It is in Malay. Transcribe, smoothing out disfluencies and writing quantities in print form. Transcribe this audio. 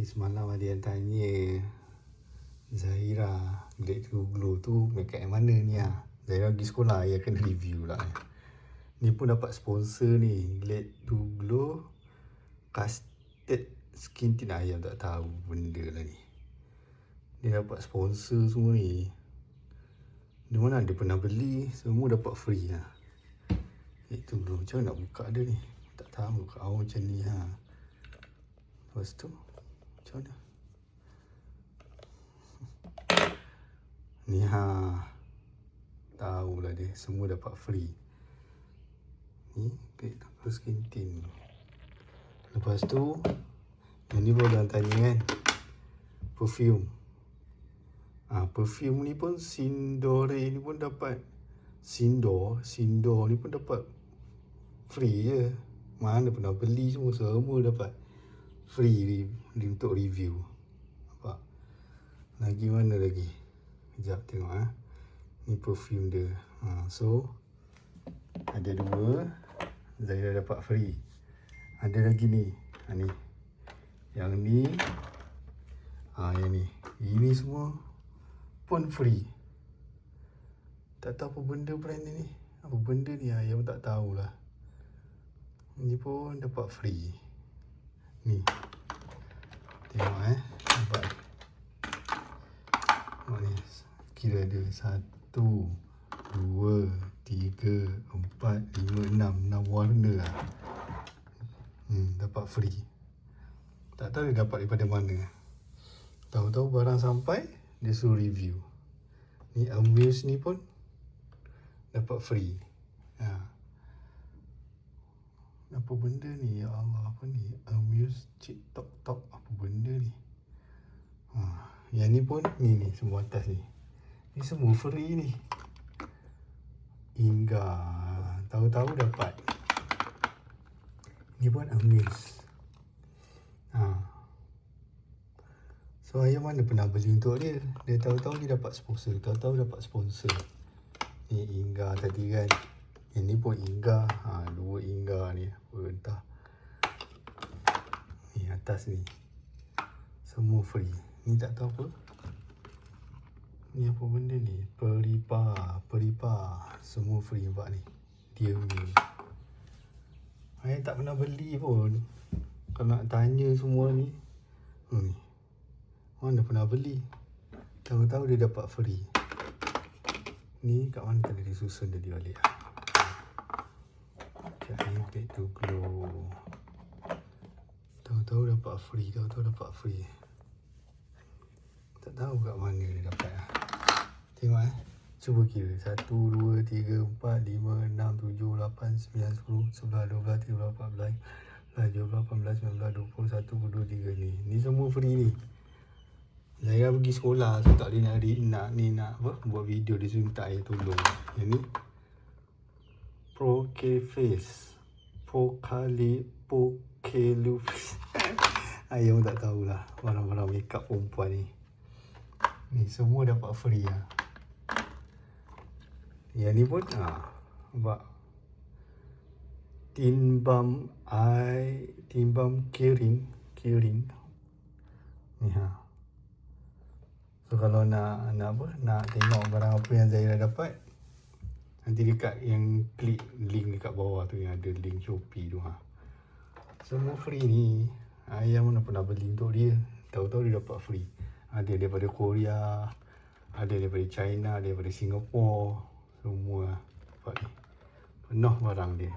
semalam ada yang tanya Zahira Glade to Glow tu makeup yang mana ni lah. Zahira pergi sekolah, ya kena review lah. Ni pun dapat sponsor ni, Glade to Glow Custard Skin Tint. Ayam tak tahu benda lah ni. Dia dapat sponsor semua ni. Di mana dia pernah beli, semua dapat free lah. Itu belum, macam mana nak buka dia ni? Tak tahu, kau macam ni ha. Lepas tu, macam mana? Ni ha. Tahulah dia, semua dapat free. Ni, Glade Skin Tint. Lepas tu, yang ni pun orang tanya kan, perfume. Perfume ni pun Sindore ni pun dapat Sindor ni pun dapat free je. Mana pernah beli semua dapat free untuk review. Nampak? Lagi mana lagi? Sekejap tengok Ni perfume dia. So ada 2 Zahira dapat free. Ada lagi ni. Ni. Yang ni. Yang ni. Ini semua pun free. Tak tahu apa benda brand ni. Apa benda ni yang tak tahulah. Ni pun dapat free. Ni. Tengok nampak. Tengok ni. Kira ada 1, 2, 3, 4, 5, 6 warna lah. Dapat free. Tak tahu dia dapat daripada mana. Tahu-tahu barang sampai, dia suruh review. Ni Amuse ni pun dapat free. Apa benda ni? Ya Allah, apa ni? Amuse Chip Top. Apa benda ni? Yang ni pun, ni semua atas ni. Ni semua free ni. Hingga tahu-tahu dapat. Ni pun Amuse. So ayam mana pernah beli untuk dia. Dia tahu-tahu dia dapat sponsor. Ni Hingga tadi kan. Yang ni pun Hingga. 2 Hingga ni. Entah. Ni atas ni. Semua free. Ni tak tahu apa. Ni apa benda ni? Peripa. Semua free nampak ni. Dia ni. Ayah tak pernah beli pun. Kalau nak tanya semua ni. Ni. Mana pernah beli. Tahu-tahu dia dapat free. Ni kat mana tadi dia susun tadi balik. Ni Glade to Glow. Tahu-tahu dapat free. Tak tahu kat mana dia dapat. Tengok cuba kira. 1, 2, 3, 4, 5, 6, 7, 8, 9, 10, 11, 12, 13, 14, 17, 18, 19, 20, 21, 22, 23 ni. Ni semua free ni. Zahira pergi sekolah, so tak boleh nak apa, buat video, dia suruh minta ayah tolong. Yang ni Pokelufis. Ayah pun tak tahulah barang-barang makeup perempuan ni. Ni semua dapat free lah. Yang ni pun nampak. Timbam Kering ni So kalau nak tengok barang apa yang Zahira dapat, nanti dekat yang klik link dekat bawah tu, yang ada link Shopee tu Semua free ni. Ayah mana pernah beli untuk dia. Tahu-tahu dia dapat free. Ada daripada Korea, ada daripada China, daripada Singapore. Semua nampak ni. Penuh barang dia.